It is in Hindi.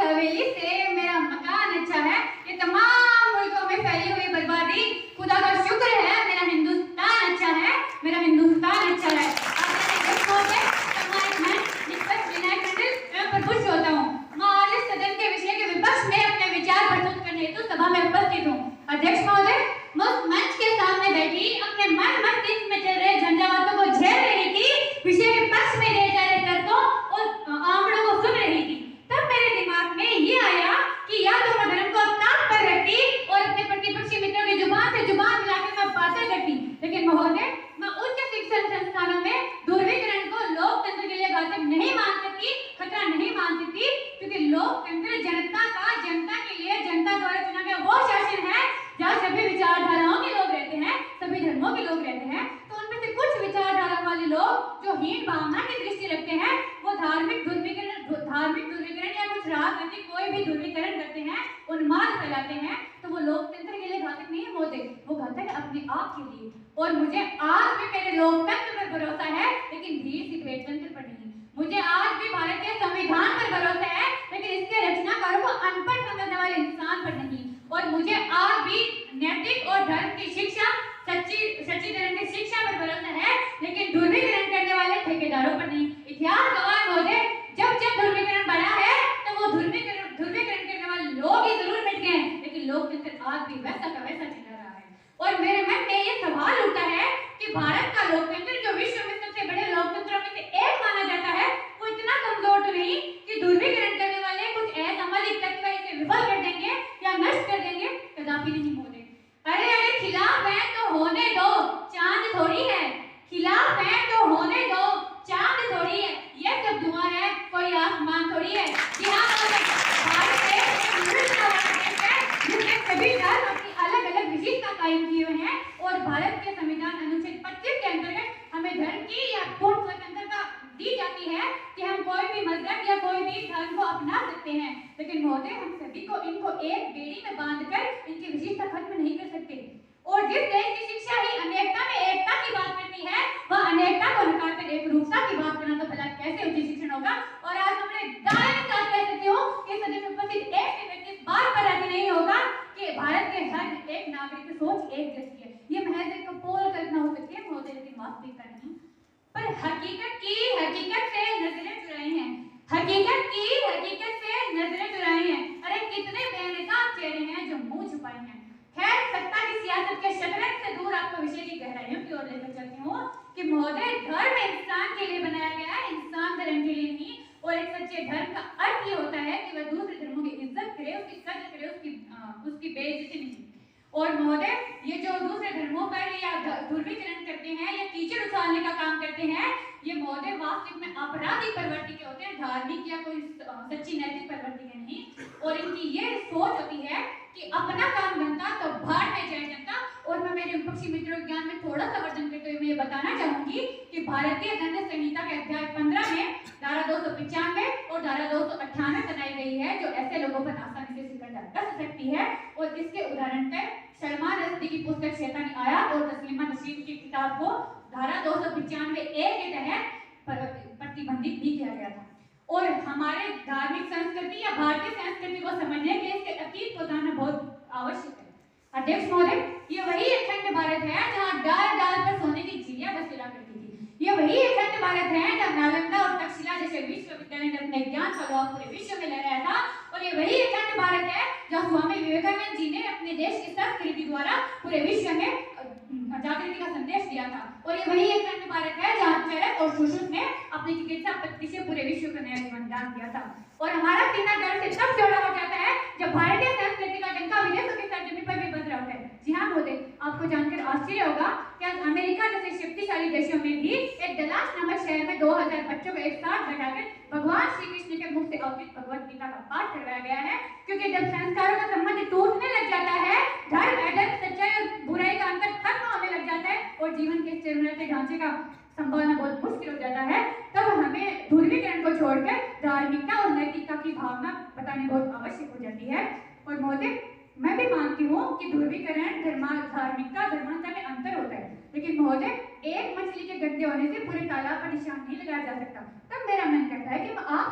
हवेली से मेरा मकान अच्छा है। ये तमाम मुल्कों में फैली हुई बर्बादी खुदा का शुक्र है, मेरा हिंदुस्तान अच्छा है, मेरा हिंदुस्तान अच्छा है। आपने देखा होगा हमारे मैं निष्पक्ष विनायक मंडल पर खुश होता हूँ। मैं आज इस सदन के विषय के विपक्ष में अपने विचार प्रस्तुत करने हेतु सभा में उपस्थित हूँ। अध्यक्ष महोदय, मैं उस मंच के सामने बैठी अपने मन मस्तिष्क में चल रहे झंझावातों को झेल रही थी, विषय के पक्ष में दिए जा रहे तर्कों और आंकड़ों को सुन रही थी। तब मेरे दिमाग में ये आया कि या तो मैं धर्म को ताक पर रखती और अपने प्रतिपक्षी मित्रों की जुबान से जुबान मिलाकर मैं बातें करती, लेकिन महोदय मैं उच्च शिक्षण संस्थानों में ध्रुवीकरण को लोकतंत्र के लिए घातक नहीं मान सकती, खतरा नहीं मान सकती, क्योंकि लोकतंत्र जनता का, जनता के लिए, जनता द्वारा चुना गया वो शासन है जहाँ सभी विचारधाराओं के लोग रहते हैं, सभी धर्मों के लोग रहते हैं। तो उनमें से कुछ विचारधारा वाले लोग जो हीन भावना की दृष्टि रखते हैं, वो धार्मिक ध्रुवीकरण या कुछ राजनीतिक कोई भी ध्रुवीकरण करते हैं, उन्माद फैलाते हैं, तो वो लोकतंत्र के लिए घातक नहीं होते, वो घातक अपने आप के लिए। और मुझे आज भी मेरे लोकतंत्र पर भरोसा है, लेकिन धीर सी भेदतंत्र पर नहीं। मुझे आज भी भारत के संविधान पर भरोसा है, लेकिन इसके रचनाकारों को अनपढ़ समझने वाले इंसान पर नहीं। और मुझे आज भी नैतिक और धर्म की शिक्षा, सच्ची धर्म की शिक्षा पर भरोसा है, लेकिन ध्रुवीकरण करने वाले ठेकेदारों पर नहीं। इतिहास गवाह महोदय, जब जब ध्रुवीकरण बढ़ा है तो वो ध्रुवीकरण करने वाले लोग ही जरूर मिट गए, लेकिन लोकतंत्र आज भी वैसा का वैसा चल रहा है। और मेरे मन में ये सवाल उठता है कि भारत का लोकतंत्र जो विश्व में सबसे बड़े लोकतंत्रों में से एक माना जाता है, वो इतना कमजोर तो नहीं कि ध्रुवीकरण करने वाले कुछ असामाजिक तत्व इसे विफल कर देंगे या नष्ट कर देंगे? कदापि नहीं महोदय। अरे अरे, खिलाफ है तो होने दो, चांद थोड़ी है। खिलाफ है तो होने दो, चांद थोड़ी है। ये सब धुआं है, कोई आसमान थोड़ी है। जी हाँ महोदय, भारत देश है जिसमें सभी धर्म अपनी अलग अलग विशेषता कायम किए हुए हैं, और भारत के संविधान अनुच्छेद 25 के अंतर्गत हमें धर्म की या पूर्ण स्वतंत्रता दी जाती है कि हम कोई भी मजहब या कोई भी धर्म को अपना सकते हैं। लेकिन महोदय, हम सभी को इनको एक बेड़ी में बांधकर इनकी विशेषता खत्म नहीं कर सकते। और जिस देश की शिक्षा ही अनेकता में एकता की बात करती है, वह अनेकता को नकारकर एक रूपता की बात करना तो भला कैसे उचित शिक्षण होगा? और आज हमने दावे के साथ कह सकती हूँ कि सदन में उपस्थित एक भी व्यक्ति इस बात पर राजी नहीं होगा कि भारत के हर एक नागरिक की सोच एक जैसी है। ये महज एक पोल कल्पना हो सकती है महोदय, लेकिन वास्तविकता नहीं। पर हकीकत से नजरें चुराई हैं, हकीकत से नजरें चुराई हैं। अरे कितने बेनकाब चेहरे हैं जो मुंह छुपाए हैं। खैर, सत्ता की सियासत के शतरंज से दूर आपको विषय की गहराइयों की ओर लेकर चलती हूँ कि महोदय, धर्म इंसान के लिए बनाया गया है, इंसान धर्म के लिए नहीं। और एक सच्चे धर्म का अर्थ ये होता है कि वह दूसरे धर्मों की इज्जत करे, उसकी कदर करे, उसकी बेइज्जती नहीं। और महोदय, ये जो दूसरे धर्मों पर या ध्रुवीकरण करते हैं या कीचड़ उछालने का काम करते हैं, ये महोदय वास्तविक में आपराधिक प्रवृत्ति के होते हैं, धार्मिक या कोई सच्ची नैतिक प्रवृत्ति के नहीं। और इनकी ये सोच होती है कि अपना काम बनता तो भाड़ में जाए जनता। और मैं मेरे विपक्षी मित्रों के ज्ञान में थोड़ा सा वर्धन करते हुए मैं ये बताना चाहूंगी कि भारतीय दंड संहिता के अध्याय 15 में धारा 295 और धारा 298 बनाई गई है, जो ऐसे लोगों पर आसानी से शिकंजा कस सकती है। और इसके उदाहरण पर सलमान रश्दी की पुस्तक शैतानी आयात और तस्लीमा नसीब की किताब को धारा 295A के तहत प्रतिबंधित भी किया गया था। और हमारे धार्मिक संस्कृति या भारतीय संस्कृति को समझने के लिए इसके अतीत को जानना बहुत आवश्यक है। अध्यक्ष महोदय, ये वही अखंड भारत है जहाँ डाल डाल पर सोने की चिड़िया बसेरा करती थी। ये वही अखंड भारत है जहाँ नालंदा और तक्षशिला जैसे विश्वविद्यालय ने अपने ज्ञान का लोहा पूरे विश्व में लहराया था। और ये वही अखंड भारत है जहाँ स्वामी विवेकानंद जी ने अपने देश की संस्कृति द्वारा पूरे विश्व में जागृति का संदेश दिया था। और ये वही अखंड भारत है जहाँ चरक और सुश्रुत ने अपनी चिकित्सा पद्धति से पूरे विश्व को नया जीवन दान दिया था। और हमारा सीना गर्व से तब चौड़ा हो जाता है जब भारतीय संस्कृति का डंका विदेशों की सरजमी पर भी बज रहा है। जी हाँ महोदय, आपको जानकर आश्चर्य होगा कि आज अमेरिका जैसे शक्तिशाली देशों में भी एक डलास नामक शहर में 2000 बच्चों को एक साथ बैठाकर भगवान श्री कृष्ण के मुख से अवतरित भगवत गीता का पाठ करवाया गया है। क्योंकि जब संस्कारों का संबंध टूटने लग जाता है, धर्म, अधर्म, सच्चाई और बुराई का अंतर खत्म होने लग जाता है और जीवन के स्थिर ढांचे का संभालना बहुत मुश्किल हो जाता है, तब हमें ध्रुवीकरण को छोड़कर धार्मिकता और नैतिकता की भावना बतानी बहुत आवश्यक हो जाती है। और महोदय, मैं भी मानती हूँ कि ध्रुवीकरण, धार्मिकता, धर्मांतर में अंतर होता है, लेकिन महोदय, एक मछली के गंदे होने से पूरे तालाब पर निशान नहीं लगाया जा सकता। तब मेरा मन करता है कि मैं आप